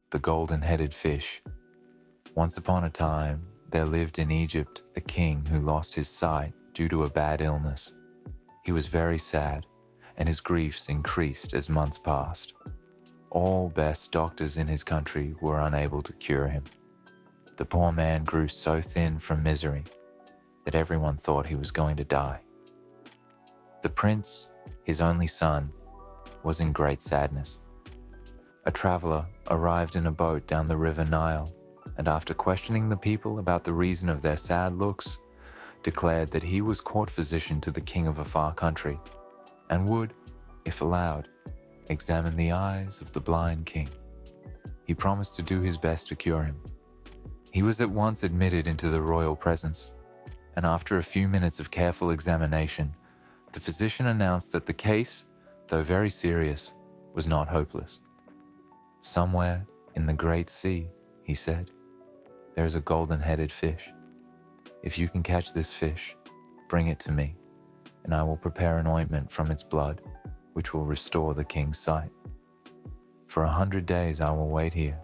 the golden-headed fish. Once upon a time, there lived in Egypt a king who lost his sight due to a bad illness. He was very sad, and his griefs increased as months passed. All best doctors in his country were unable to cure him. The poor man grew so thin from misery that everyone thought he was going to die. The prince, his only son, was in great sadness. A traveler arrived in a boat down the river Nile, and after questioning the people about the reason of their sad looks, declared that he was court physician to the king of a far country, and would, if allowed, examine the eyes of the blind king. He promised to do his best to cure him. He was at once admitted into the royal presence, and after a few minutes of careful examination, the physician announced that the case, though very serious, was not hopeless. Somewhere in the great sea, he said, there is a golden-headed fish. If you can catch this fish, bring it to me, and I will prepare an ointment from its blood, which will restore the king's sight. For 100 days I will wait here,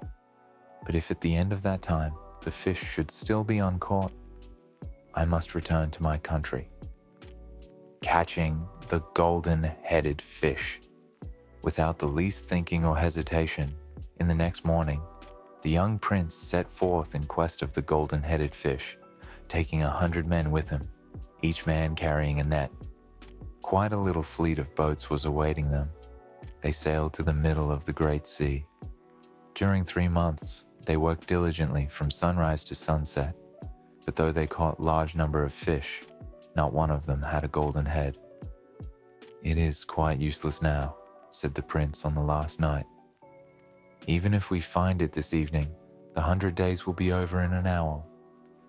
but if at the end of that time the fish should still be uncaught, I must return to my country. Catching the golden-headed fish. Without the least thinking or hesitation, in the next morning, the young prince set forth in quest of the golden-headed fish, taking 100 men with him, each man carrying a net. Quite a little fleet of boats was awaiting them. They sailed to the middle of the great sea. During 3 months, they worked diligently from sunrise to sunset, but though they caught large number of fish, not one of them had a golden head. "It is quite useless now," said the prince on the last night. "Even if we find it this evening, the 100 days will be over in an hour,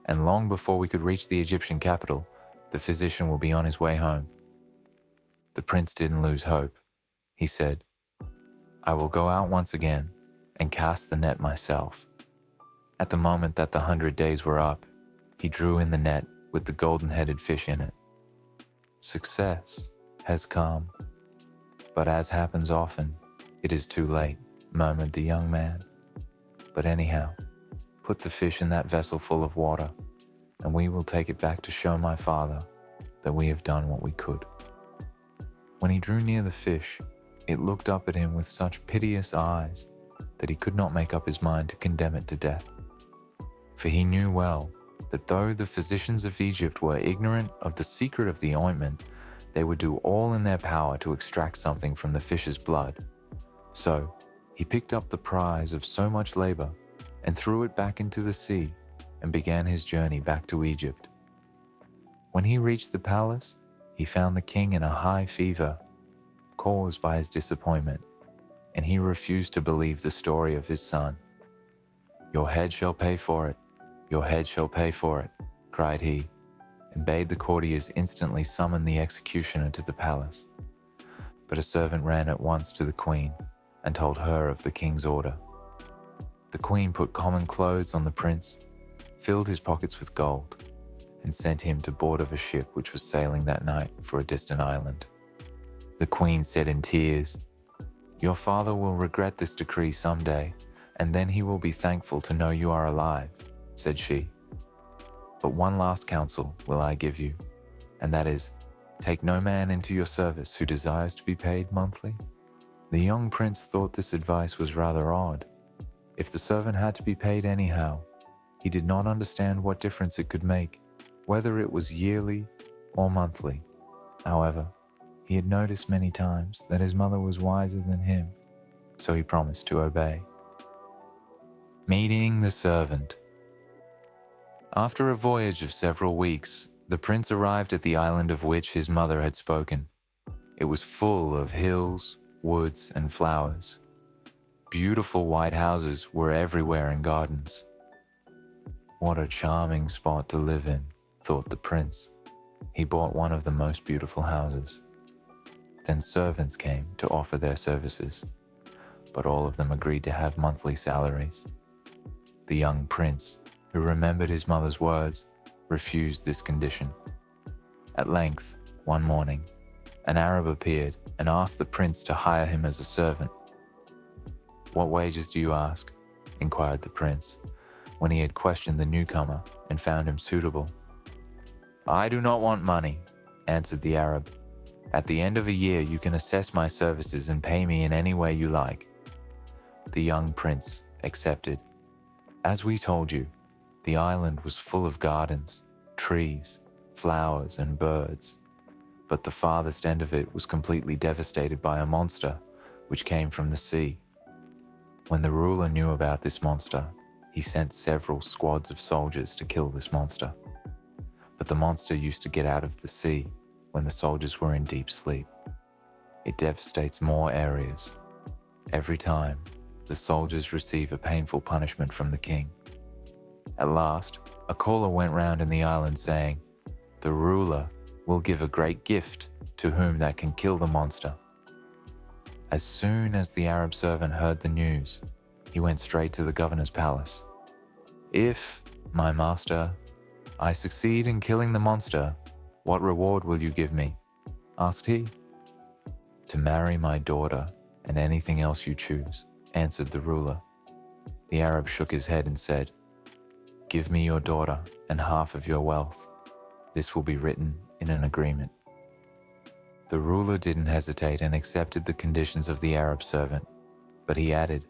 and long before we could reach the Egyptian capital, the physician will be on his way home." The prince didn't lose hope. He said, "I will go out once again and cast the net myself." At the moment that the 100 days were up, he drew in the net with the golden-headed fish in it. Success has come, but as happens often, it is too late, murmured the young man. "But anyhow, put the fish in that vessel full of water, and we will take it back to show my father that we have done what we could." When he drew near the fish, it looked up at him with such piteous eyes that he could not make up his mind to condemn it to death. For he knew well that though the physicians of Egypt were ignorant of the secret of the ointment, they would do all in their power to extract something from the fish's blood. So he picked up the prize of so much labor and threw it back into the sea and began his journey back to Egypt. When he reached the palace, he found the king in a high fever, caused by his disappointment, and he refused to believe the story of his son. "Your head shall pay for it, your head shall pay for it," cried he, and bade the courtiers instantly summon the executioner to the palace. But a servant ran at once to the queen and told her of the king's order. The queen put common clothes on the prince, filled his pockets with gold, and sent him to board of a ship which was sailing that night for a distant island. The queen said in tears, "Your father will regret this decree some day, and then he will be thankful to know you are alive," said she. "But one last counsel will I give you, and that is, take no man into your service who desires to be paid monthly." The young prince thought this advice was rather odd. If the servant had to be paid anyhow, he did not understand what difference it could make, whether it was yearly or monthly. However, he had noticed many times that his mother was wiser than him, so he promised to obey. Meeting the servant. After a voyage of several weeks, the prince arrived at the island of which his mother had spoken. It was full of hills, woods, and flowers. Beautiful white houses were everywhere in gardens. "What a charming spot to live in," thought the prince. He bought one of the most beautiful houses. Then servants came to offer their services, but all of them agreed to have monthly salaries. The young prince, who remembered his mother's words, refused this condition. At length, one morning, an Arab appeared and asked the prince to hire him as a servant. "What wages do you ask?" inquired the prince, when he had questioned the newcomer and found him suitable. I do not want money, answered the Arab. At the end of a year, you can assess my services and pay me in any way you like. The young prince accepted. As we told you, the island was full of gardens, trees, flowers, and birds, but the farthest end of it was completely devastated by a monster which came from the sea. When the ruler knew about this monster, he sent several squads of soldiers to kill this monster. But the monster used to get out of the sea when the soldiers were in deep sleep. It devastates more areas. Every time, the soldiers receive a painful punishment from the king. At last, a caller went round in the island saying, "The ruler will give a great gift to whom that can kill the monster." As soon as the Arab servant heard the news, he went straight to the governor's palace. "If, my master, I succeed in killing the monster, what reward will you give me?" asked he. "To marry my daughter and anything else you choose," answered the ruler. The Arab shook his head and said, "Give me your daughter and half of your wealth. This will be written in an agreement." The ruler didn't hesitate and accepted the conditions of the Arab servant, but he added,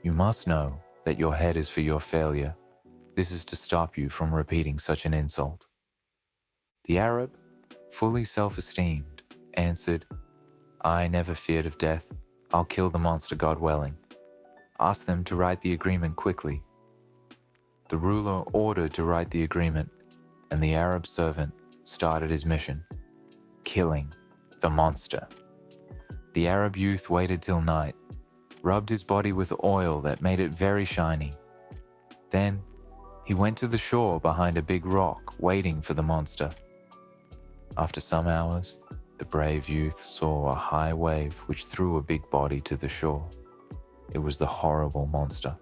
"You must know that your head is for your failure. This is to stop you from repeating such an insult." The Arab, fully self-esteemed, answered, "I never feared of death. I'll kill the monster, God willing. Ask them to write the agreement quickly." The ruler ordered to write the agreement, and the Arab servant started his mission, killing the monster. The Arab youth waited till night, rubbed his body with oil that made it very shiny. Then he went to the shore behind a big rock, waiting for the monster. After some hours, the brave youth saw a high wave which threw a big body to the shore. It was the horrible monster.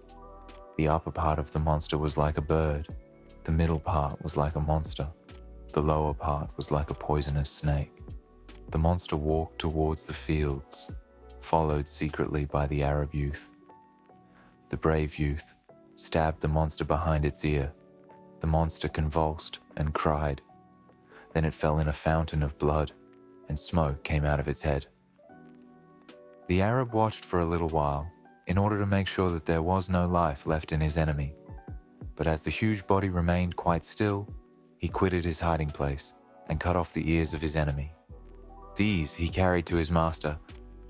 The upper part of the monster was like a bird, the middle part was like a monster, the lower part was like a poisonous snake. The monster walked towards the fields, followed secretly by the Arab youth. The brave youth stabbed the monster behind its ear. The monster convulsed and cried. Then it fell in a fountain of blood, and smoke came out of its head. The Arab watched for a little while, in order to make sure that there was no life left in his enemy. But as the huge body remained quite still, he quitted his hiding place and cut off the ears of his enemy. These he carried to his master,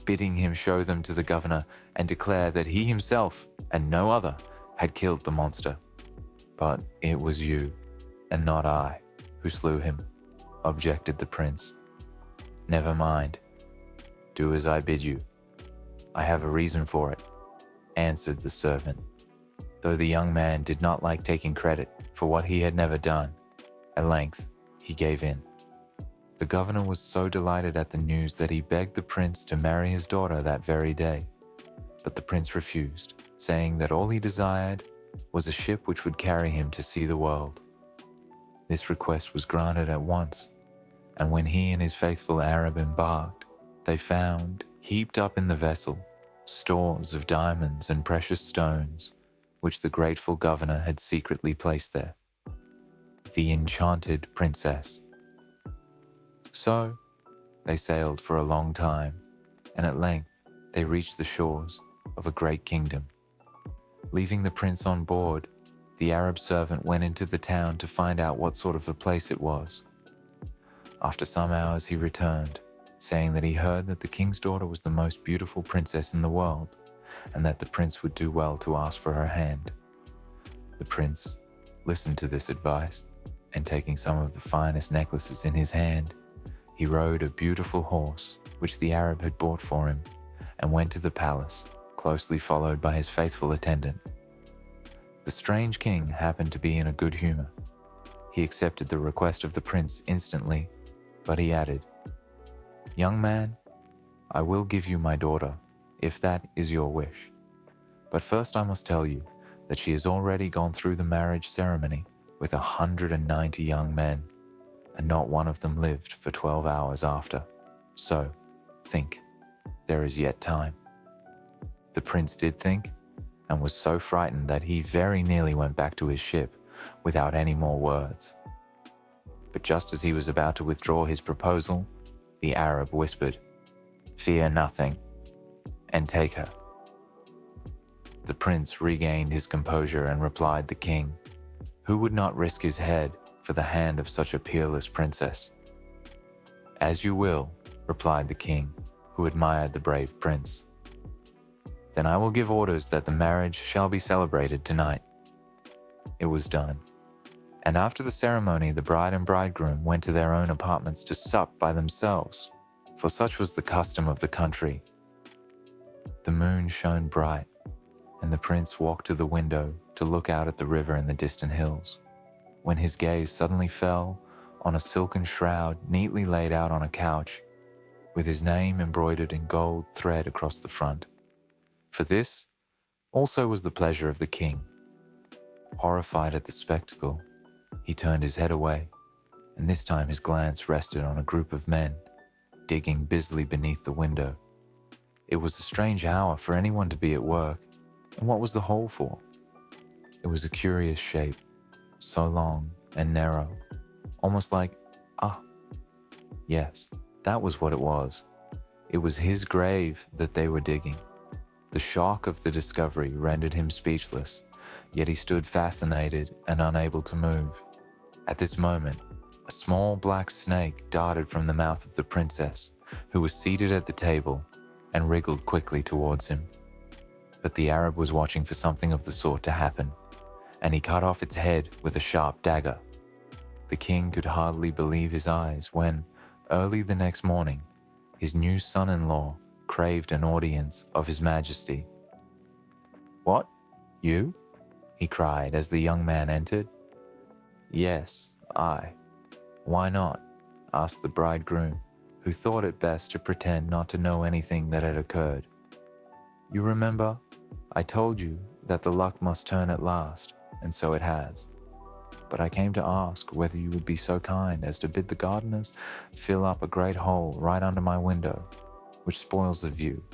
bidding him show them to the governor and declare that he himself, and no other, had killed the monster. "But it was you, and not I, who slew him," objected the prince. "Never mind. Do as I bid you. I have a reason for it," answered the servant. Though the young man did not like taking credit for what he had never done, at length he gave in. The governor was so delighted at the news that he begged the prince to marry his daughter that very day. But the prince refused, saying that all he desired was a ship which would carry him to see the world. This request was granted at once, and when he and his faithful Arab embarked, they found, heaped up in the vessel, stores of diamonds and precious stones, which the grateful governor had secretly placed there. The enchanted princess. So, they sailed for a long time, and at length they reached the shores of a great kingdom. Leaving the prince on board, the Arab servant went into the town to find out what sort of a place it was. After some hours he returned, saying that he heard that the king's daughter was the most beautiful princess in the world, and that the prince would do well to ask for her hand. The prince listened to this advice, and taking some of the finest necklaces in his hand, he rode a beautiful horse which the Arab had bought for him, and went to the palace, closely followed by his faithful attendant. The strange king happened to be in a good humor. He accepted the request of the prince instantly, but he added, "Young man, I will give you my daughter, if that is your wish. But first I must tell you that she has already gone through the marriage ceremony with 190 young men, and not one of them lived for 12 hours after. So, think, there is yet time." The prince did think, and was so frightened that he very nearly went back to his ship without any more words. But just as he was about to withdraw his proposal, the Arab whispered, "Fear nothing, and take her." The prince regained his composure and replied the king, who would not risk his head for the hand of such a peerless princess. "As you will," replied the king, who admired the brave prince. "Then I will give orders that the marriage shall be celebrated tonight." It was done, and after the ceremony the bride and bridegroom went to their own apartments to sup by themselves, for such was the custom of the country. The moon shone bright, and the prince walked to the window to look out at the river and the distant hills, when his gaze suddenly fell on a silken shroud neatly laid out on a couch, with his name embroidered in gold thread across the front. For this also was the pleasure of the king. Horrified at the spectacle, he turned his head away, and this time his glance rested on a group of men digging busily beneath the window. It was a strange hour for anyone to be at work, and what was the hole for? It was a curious shape, so long and narrow, almost like, yes, that was what it was. It was his grave that they were digging. The shock of the discovery rendered him speechless, yet he stood fascinated and unable to move. At this moment, a small black snake darted from the mouth of the princess, who was seated at the table, and wriggled quickly towards him. But the Arab was watching for something of the sort to happen, and he cut off its head with a sharp dagger. The king could hardly believe his eyes when, early the next morning, his new son-in-law craved an audience of His Majesty. "What? You?" he cried as the young man entered. "Yes, I. Why not?" asked the bridegroom, who thought it best to pretend not to know anything that had occurred. "You remember, I told you that the luck must turn at last, and so it has. But I came to ask whether you would be so kind as to bid the gardeners fill up a great hole right under my window, which spoils the view."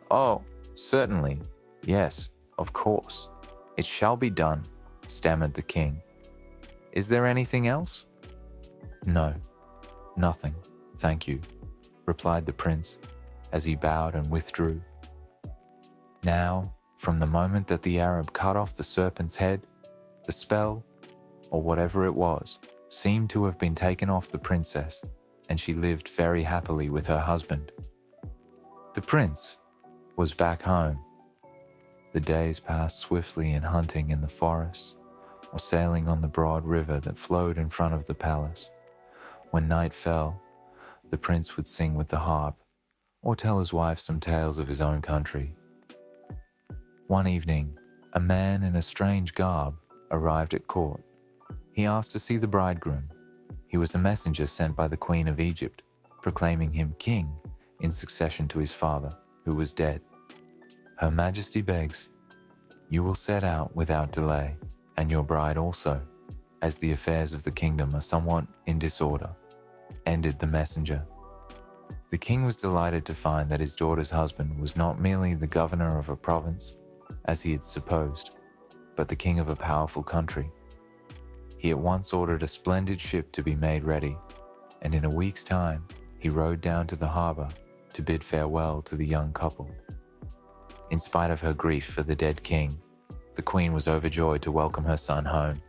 "Oh, certainly. Yes, of course. It shall be done," stammered the king. "Is there anything else?" "No, nothing, thank you," replied the prince as he bowed and withdrew. Now, from the moment that the Arab cut off the serpent's head, the spell, or whatever it was, seemed to have been taken off the princess, and she lived very happily with her husband. The prince was back home. The days passed swiftly in hunting in the forests, or sailing on the broad river that flowed in front of the palace. When night fell, the prince would sing with the harp, or tell his wife some tales of his own country. One evening, a man in a strange garb arrived at court. He asked to see the bridegroom. He was a messenger sent by the Queen of Egypt, proclaiming him king in succession to his father, who was dead. "Her Majesty begs, you will set out without delay, and your bride also, as the affairs of the kingdom are somewhat in disorder," ended the messenger. The king was delighted to find that his daughter's husband was not merely the governor of a province, as he had supposed, but the king of a powerful country. He at once ordered a splendid ship to be made ready, and in a week's time he rowed down to the harbor to bid farewell to the young couple. In spite of her grief for the dead king, the queen was overjoyed to welcome her son home,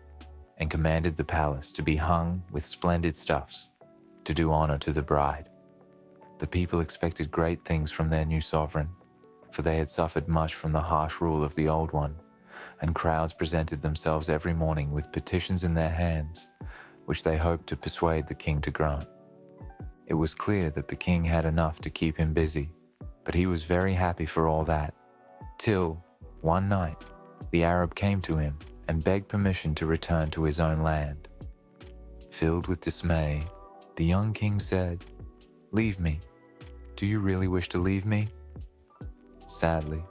and commanded the palace to be hung with splendid stuffs to do honor to the bride. The people expected great things from their new sovereign, for they had suffered much from the harsh rule of the old one, and crowds presented themselves every morning with petitions in their hands, which they hoped to persuade the king to grant. It was clear that the king had enough to keep him busy, but he was very happy for all that, till, one night, the Arab came to him and begged permission to return to his own land. Filled with dismay, the young king said, "Leave me. Do you really wish to leave me?" Sadly,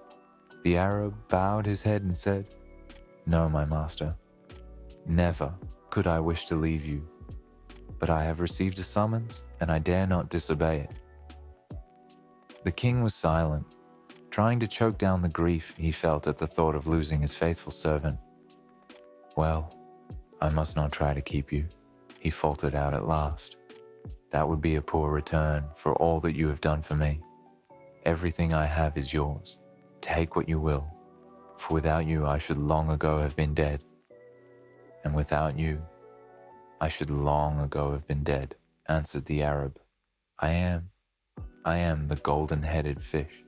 the Arab bowed his head and said, "No, my master. Never could I wish to leave you, but I have received a summons and I dare not disobey it." The king was silent, trying to choke down the grief he felt at the thought of losing his faithful servant. "Well, I must not try to keep you," he faltered out at last. "That would be a poor return for all that you have done for me. Everything I have is yours. Take what you will, for without you I should long ago have been dead. And without you, I should long ago have been dead," answered the Arab. I am the golden-headed fish."